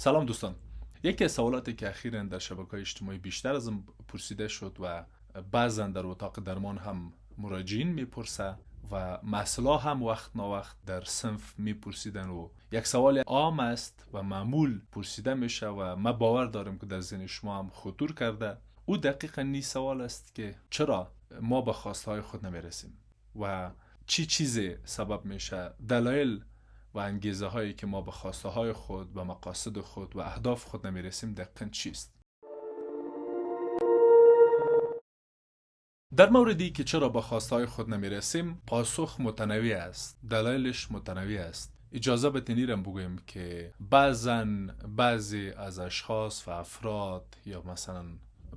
سلام دوستان. یکی از سوالاتی که اخیراً در شبکه‌های اجتماعی بیشتر ازم پرسیده شد و بعضا در اتاق درمان هم مراجعین میپرسه و مسئله هم وقت نوقت در صنف میپرسیدن و یک سوال عام است و معمول پرسیده میشه و من باور دارم که در ذهن شما هم خطور کرده. او دقیقاً این سوال است که چرا ما به خواسته های خود نمیرسیم و چی چیزی سبب میشه، دلایل و انگیزه هایی که ما به خواسته های خود، به مقاصد خود و اهداف خود نمیرسیم دقیقاً چیست. در موردی که چرا به خواسته های خود نمیرسیم، پاسخ متنوع است، دلایلش متنوع است. اجازه بتینیرم بگویم که بعضی از اشخاص و افراد یا مثلا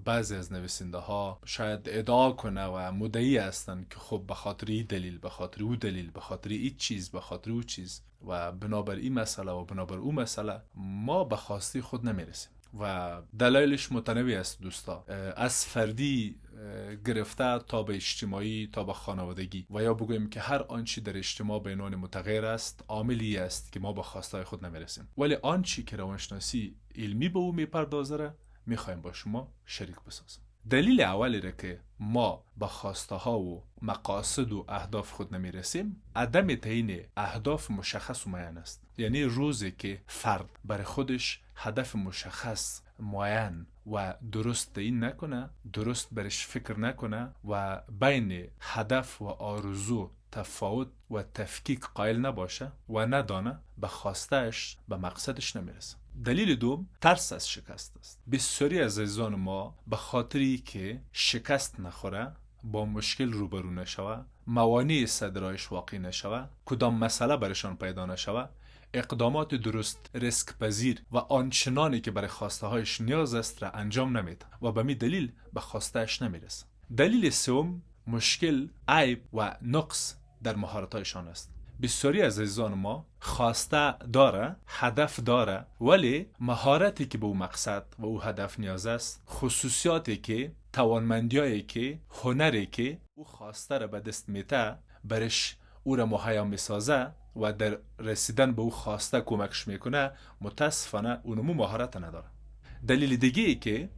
بعضی از نویسنده ها شاید ادعا کنه و مدعی هستند که خب به خاطر این دلیل، به خاطر او دلیل، به خاطر این چیز، به خاطر او چیز و بنابر این مسئله و بنابر او مسئله ما به خواسته خود نمیرسیم و دلایلش متنوع است دوستا، از فردی گرفته تا به اجتماعی تا به خانوادگی و یا بگویم که هر آنچه در اجتماع به عنوان متغیر است عاملی است که ما به خواسته خود نمیرسیم. ولی آنچه که روانشناسی علمی به او میپردازه میخوایم با شما شریک بسازم. دلیل اولی را که ما به خواسته ها و مقاصد و اهداف خود نمیرسیم عدم تعیین اهداف مشخص و معین است. یعنی روزی که فرد برای خودش هدف مشخص معین و درست تعیین نکنه، درست برش فکر نکنه و بین هدف و آرزو تفاوت و تفکیک قائل نباشه و ندانه، به خواستهش به مقصدش نمیرسه. دلیل دوم ترس از شکست است. بسیاری از عزیزان ما به خاطری که شکست نخوره، با مشکل روبرو نشوه، موانع صدرایش واقع نشوه، کدام مسئله برشان پیدا نشوه، اقدامات درست، ریسک پذیر و آنچنانی که برای خواسته هایش نیاز است را انجام نمیده و به می دلیل به خواستهش نمیرسه. دلیل سوم مشکل، عیب و نقص در مهارت‌هایشان است. بسیاری از عزیزان ما خواسته داره، هدف داره، ولی مهارتی که به او مقصد و او هدف نیاز است، خصوصیاتی که، توانمندیایی که، هنری که او خواسته را به دست میته برش او را مهیا میسازه و در رسیدن به او خواسته کمکش میکنه، متاسفانه اونمو مهارت نداره. دلیل دیگه ای که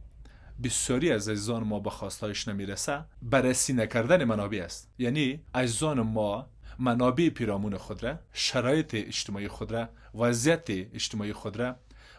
بسیاری از عزیزان ما به خواستهایش نمیرسه، بررسی نکردن منابع است. یعنی عزیزان ما منابع پیرامون خود را، شرایط اجتماعی خود را، وضعیت اجتماعی خود را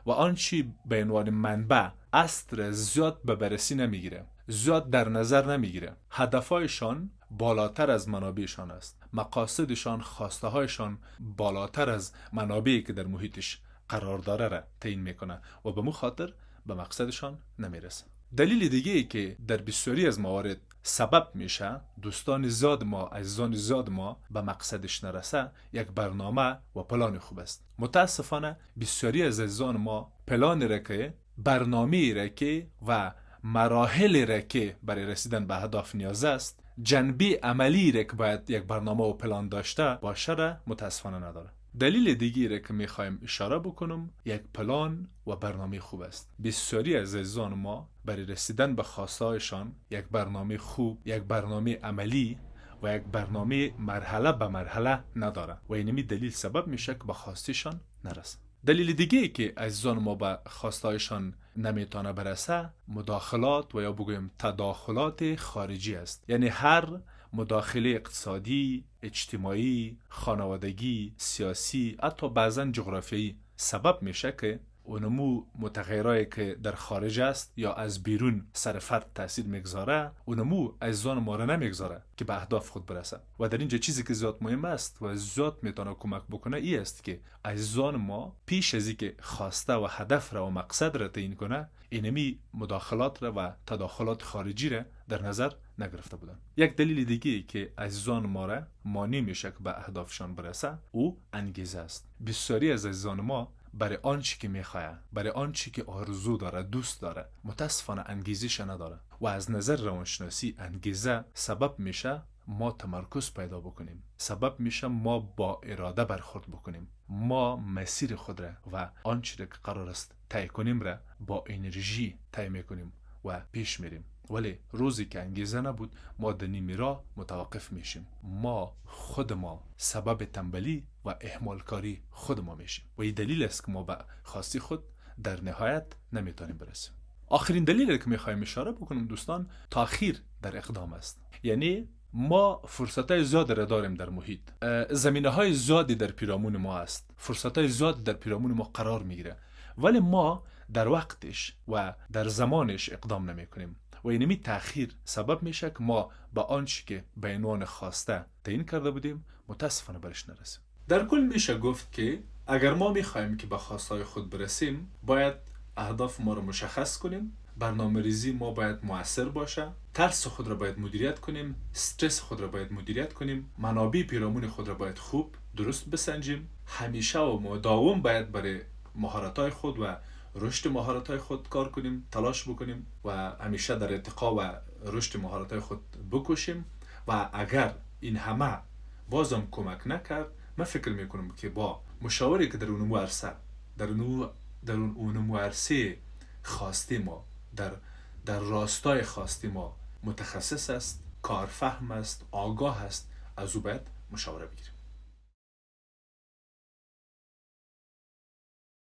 و آنچه به عنوان منبع است را زیاد به بررسی نمیگیره، زیاد در نظر نمیگیره. هدفهایشان بالاتر از منابعشان است، مقاصدشان، خواسته هایشان بالاتر از منابعی که در محیطش قرار داره را تعیین میکنه و به مو خاطر به مقصدشان نمیرسه. دلیل دیگه ای که در بسیاری از موارد سبب میشه دوستان زیاد ما، عزیزان زیاد ما به مقصدش نرسه، یک برنامه و پلان خوب است. متاسفانه بسیاری از عزیزان ما پلان رکه، برنامه رکه و مراحل رکه برای رسیدن به هدف نیاز است، جنبه عملی رکه باید یک برنامه و پلان داشته باشه را متاسفانه نداره. دلیل دیگری که میخوایم اشاره بکنم یک پلان و برنامه خوب است. بسیاری از عزیزان ما برای رسیدن به خواستهایشان یک برنامه خوب، یک برنامه عملی و یک برنامه مرحله به مرحله نداره و اینمی دلیل سبب میشه که به خواستشان نرسه. دلیل دیگه که عزیزان ما به خواستهایشان نمیتونه برسه مداخلات و یا بگویم تداخلات خارجی است. یعنی هر مداخله اقتصادی، اجتماعی، خانوادگی، سیاسی، حتی بعضا جغرافیایی سبب میشه که اونمو متغیرایی که در خارج است یا از بیرون سر فرد تاثیر میگذاره، اونمو عزیزان ما را نمیگذاره که به اهداف خود برسه. و در اینجا چیزی که زیاد مهم است و زیاد میتونه کمک بکنه ای است که عزیزان ما پیش از اینکه خواسته و هدف را و مقصد را تعیین کنه، اینمی مداخلات را و تداخلات خارجی را در نظر نگرفته بودن. یک دلیل دیگه که عزیزان ما را مانع میشه که به اهدافشان برسه او انگیزه است. بسیاری از عزیزان ما برای آنچه که میخواه، برای آنچه که آرزو داره، دوست داره، متاسفانه انگیزش نداره و از نظر روانشناسی انگیزه سبب میشه ما تمرکز پیدا بکنیم، سبب میشه ما با اراده برخورد بکنیم، ما مسیر خود را و آنچه که قرار است طی کنیم را با انرژی طی میکنیم و پیش میریم. ولی روزی که انگیزه نبود ما در نیم راه متوقف میشیم، خود ما سبب تنبلی و اهمال کاری خود ما میشیم و این دلیل است که ما به خواسته خود در نهایت نمیتونیم برسیم. آخرین دلیلی که میخوایم اشاره بکنیم دوستان، تاخیر در اقدام است. یعنی ما فرصتهای زیادی را داریم در محیط، زمینه‌های زیادی در پیرامون ما است، فرصتهای زیادی در پیرامون ما قرار میگیره، ولی ما در وقتش و در زمانش اقدام نمی کنیم و اینمی تأخیر سبب میشه که ما به آنچه که به عنوان خواسته تعیین کرده بودیم متاسفانه برش نرسیم. در کل میشه گفت که اگر ما میخوایم که به خواستهای خود برسیم، باید اهداف ما رو مشخص کنیم، برنامه‌ریزی ما باید مؤثر باشه، ترس خود را باید مدیریت کنیم، استرس خود را باید مدیریت کنیم، منابع پیرامون خود را باید خوب درست بسنجیم، همیشه و مداوم باید برای مهارت‌های خود و رشد مهارت‌های خود کار کنیم، تلاش بکنیم و همیشه در ارتقا و رشد مهارت‌های خود بکوشیم. و اگر این همه بازم کمک نکرد، من فکر میکنم که با مشاوری که در اون عرصه در اون عرصه خواسته ما، در راستای خواسته ما متخصص است، کارفهم است، آگاه است، از او باید مشاوره بگیریم.